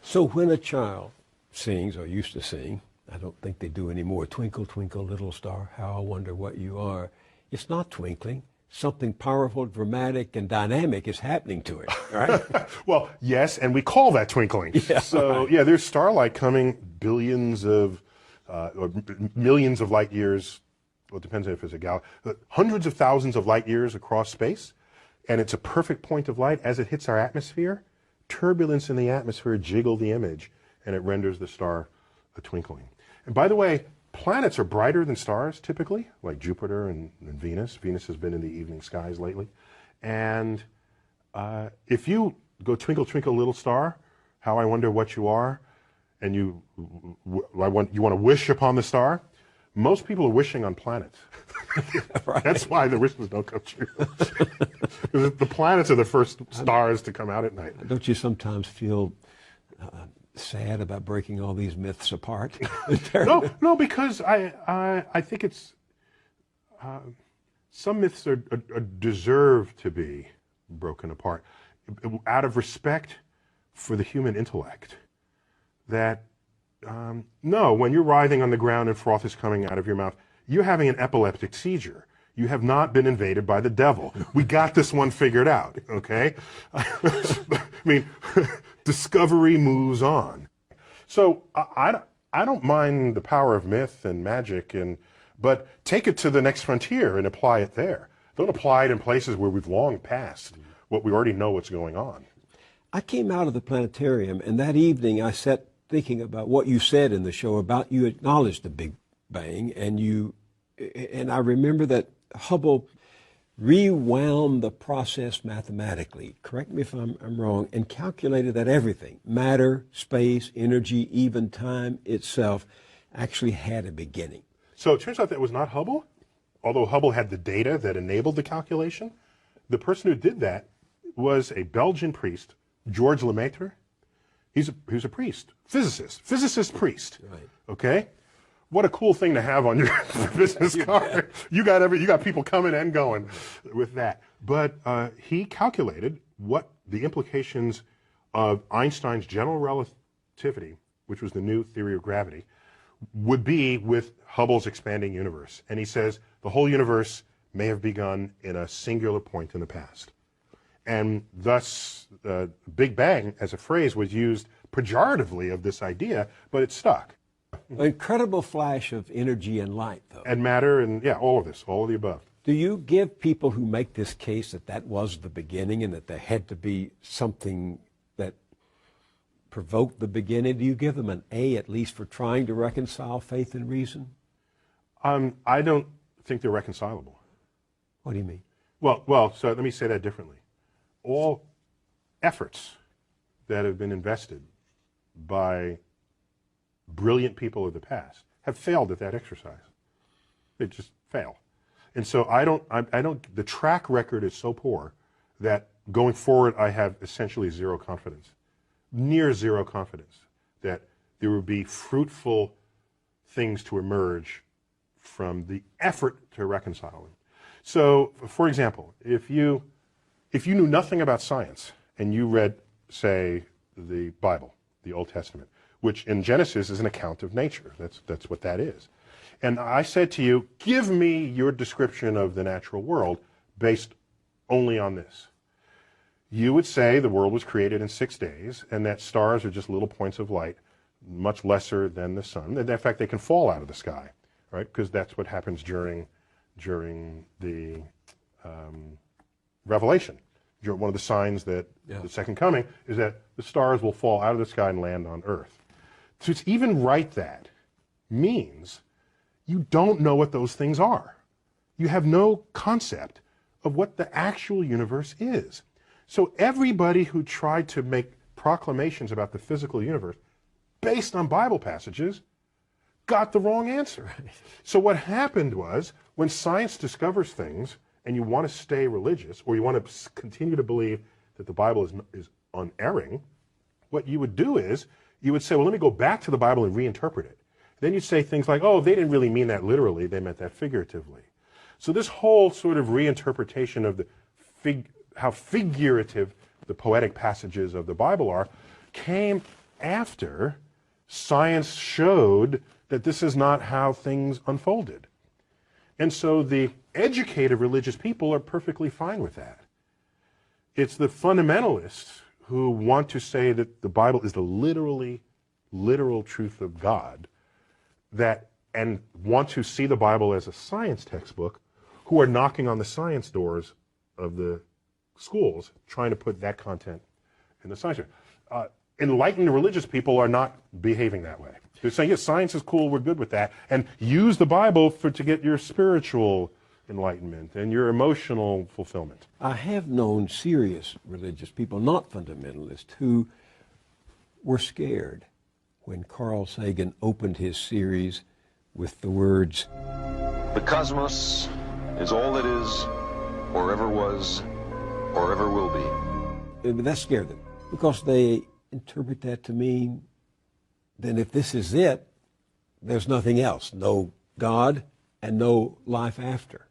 So when a child sings, or used to sing, I don't think they do anymore, "Twinkle, twinkle, little star, how I wonder what you are," it's not twinkling. Something powerful, dramatic, and dynamic is happening to it, right? Well, yes, and we call that twinkling. Yeah, so, right. yeah, there's starlight coming billions of, or millions of light years, well, it depends if it's a galaxy, hundreds of thousands of light years across space, and it's a perfect point of light. As it hits our atmosphere, turbulence in the atmosphere jiggle the image, and it renders the star a twinkling. And by the way, planets are brighter than stars typically, like Jupiter and Venus. Venus has been in the evening skies lately. And if you go "Twinkle, twinkle, little star, how I wonder what you are," and you want to wish upon the star, most people are wishing on planets. Right. That's why the wishes don't come true. The planets are the first stars to come out at night. Don't you sometimes feel sad about breaking all these myths apart? No, because I think it's some myths are deserve to be broken apart out of respect for the human intellect. That no, when you're writhing on the ground and froth is coming out of your mouth, you're having an epileptic seizure. You have not been invaded by the devil. We got this one figured out, okay? I mean, discovery moves on. So I don't mind the power of myth and magic, but take it to the next frontier and apply it there. Don't apply it in places where we've long passed what we already know what's going on. I came out of the planetarium, and that evening I sat thinking about what you said in the show about you acknowledged the Big Bang, and I remember that Hubble rewound the process mathematically, correct me if I'm wrong, and calculated that everything, matter, space, energy, even time itself, actually had a beginning. So it turns out that was not Hubble, although Hubble had the data that enabled the calculation. The person who did that was a Belgian priest, Georges Lemaitre. He's a priest, physicist priest. Right. Okay? What a cool thing to have on your business card. You got people coming and going with that. But he calculated what the implications of Einstein's general relativity, which was the new theory of gravity, would be with Hubble's expanding universe. And he says the whole universe may have begun in a singular point in the past. And thus, Big Bang as a phrase was used pejoratively of this idea, but it stuck. An incredible flash of energy and light, though. And matter, and yeah, all of this, all of the above. Do you give people who make this case that was the beginning and that there had to be something that provoked the beginning, do you give them an A at least for trying to reconcile faith and reason? I don't think they're reconcilable. What do you mean? Well, so let me say that differently. All efforts that have been invested by brilliant people of the past have failed at that exercise. They just fail. And so the track record is so poor that going forward I have essentially zero confidence, near zero confidence that there will be fruitful things to emerge from the effort to reconcile them. So, for example, if you knew nothing about science and you read, say, the Bible, the Old Testament, which in Genesis is an account of nature. That's what that is. And I said to you, give me your description of the natural world based only on this. You would say the world was created in 6 days and that stars are just little points of light, much lesser than the sun. And in fact, they can fall out of the sky, right? Because that's what happens during the Revelation. One of the signs that the second coming is that the stars will fall out of the sky and land on Earth. To even write that means you don't know what those things are. You have no concept of what the actual universe is. So everybody who tried to make proclamations about the physical universe based on Bible passages got the wrong answer. So what happened was when science discovers things and you want to stay religious or you want to continue to believe that the Bible is unerring, what you would do is you would say, well, let me go back to the Bible and reinterpret it. Then you'd say things like, oh, they didn't really mean that literally, they meant that figuratively. So this whole sort of reinterpretation of how figurative the poetic passages of the Bible are came after science showed that this is not how things unfolded. And so the educated religious people are perfectly fine with that. It's the fundamentalists who want to say that the Bible is the literal truth of God, and want to see the Bible as a science textbook, who are knocking on the science doors of the schools, trying to put that content in the science. Enlightened religious people are not behaving that way. They're saying, yes, science is cool, we're good with that, and use the Bible to get your spiritual enlightenment and your emotional fulfillment. I have known serious religious people, not fundamentalists, who were scared when Carl Sagan opened his series with the words, "The cosmos is all that is, or ever was, or ever will be." That scared them because they interpret that to mean then if this is it, there's nothing else, no God and no life after.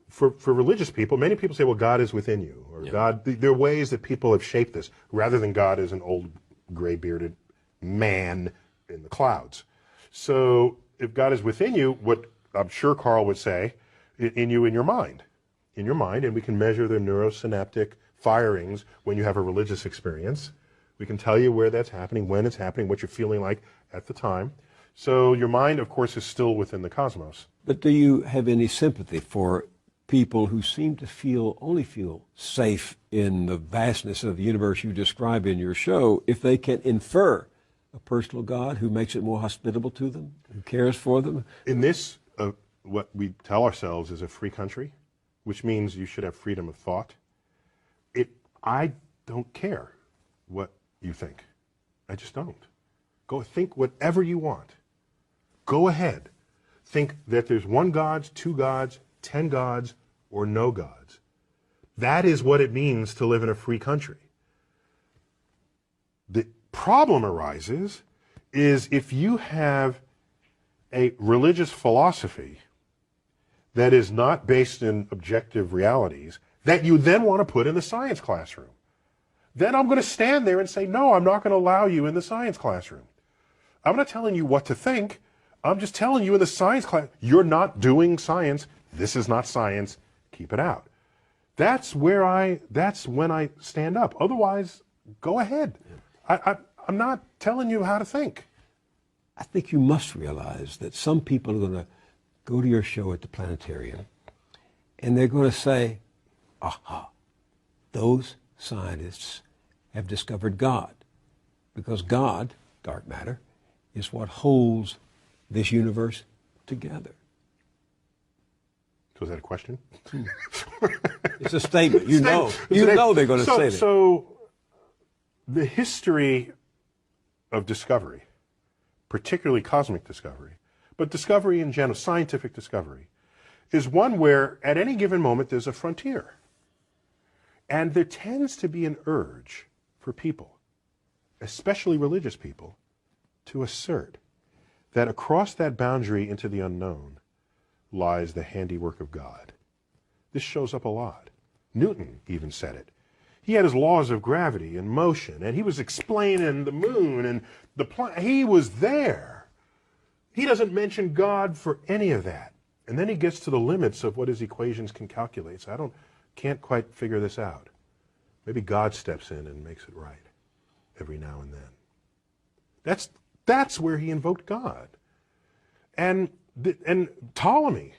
For religious people, many people say, well, God is within you, or God, there are ways that people have shaped this, rather than God as an old gray-bearded man in the clouds. So if God is within you, what I'm sure Carl would say, in your mind, and we can measure the neurosynaptic firings when you have a religious experience. We can tell you where that's happening, when it's happening, what you're feeling like at the time. So your mind, of course, is still within the cosmos. But do you have any sympathy for people who seem to only feel safe in the vastness of the universe you describe in your show if they can infer a personal God who makes it more hospitable to them, who cares for them? In this, what we tell ourselves is a free country, which means you should have freedom of thought. I don't care what you think. I just don't. Go think whatever you want. Go ahead. Think that there's one God, two gods, 10 gods, or no gods. That is what it means to live in a free country. The problem arises is if you have a religious philosophy that is not based in objective realities that you then want to put in the science classroom. Then I'm going to stand there and say, no, I'm not going to allow you in the science classroom. I'm not telling you what to think. I'm just telling you in the science class, you're not doing science. This is not science. Keep it out. That's when I stand up. Otherwise, go ahead. I'm not telling you how to think. I think you must realize that some people are going to go to your show at the planetarium and they're going to say, aha, those scientists have discovered God, because God, dark matter, is what holds this universe together. So is that a question? It's a statement. You know they're going to say that. So the history of discovery, particularly cosmic discovery, but discovery in general, scientific discovery, is one where at any given moment there's a frontier. And there tends to be an urge for people, especially religious people, to assert that across that boundary into the unknown lies the handiwork of God. This shows up a lot. Newton even said it. He had his laws of gravity and motion, and he was explaining the moon and the planet. He was there. He doesn't mention God for any of that. And then he gets to the limits of what his equations can calculate. So can't quite figure this out. Maybe God steps in and makes it right every now and then. That's where he invoked God. And Ptolemy,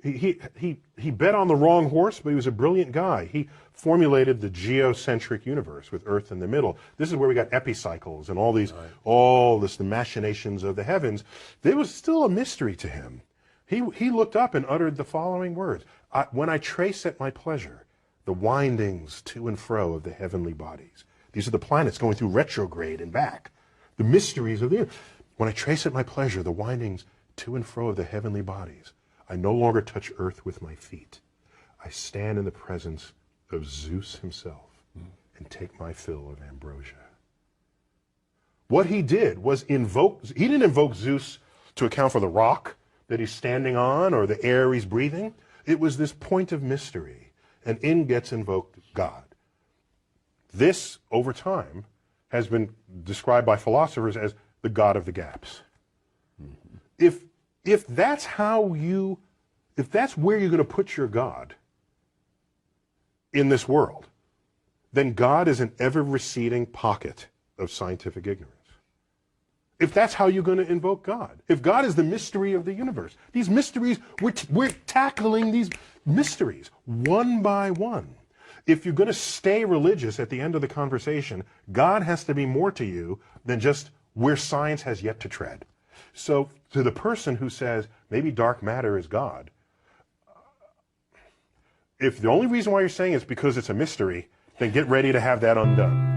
he bet on the wrong horse, but he was a brilliant guy. He formulated the geocentric universe with Earth in the middle. This is where we got epicycles and the machinations of the heavens. There was still a mystery to him. He looked up and uttered the following words: when I trace at my pleasure the windings to and fro of the heavenly bodies. These are the planets going through retrograde and back. The mysteries of the earth. When I trace at my pleasure the windings to and fro of the heavenly bodies, I no longer touch earth with my feet. I stand in the presence of Zeus himself and take my fill of ambrosia. What he did was he didn't invoke Zeus to account for the rock that he's standing on or the air he's breathing. It was this point of mystery, and in gets invoked God. This, over time, has been described by philosophers as the God of the gaps. If that's if that's where you're going to put your God in this world, then God is an ever-receding pocket of scientific ignorance. If that's how you're going to invoke God, if God is the mystery of the universe, these mysteries, we're tackling these mysteries one by one. If you're going to stay religious at the end of the conversation, God has to be more to you than just where science has yet to tread. So to the person who says, maybe dark matter is God, if the only reason why you're saying it's because it's a mystery, then get ready to have that undone.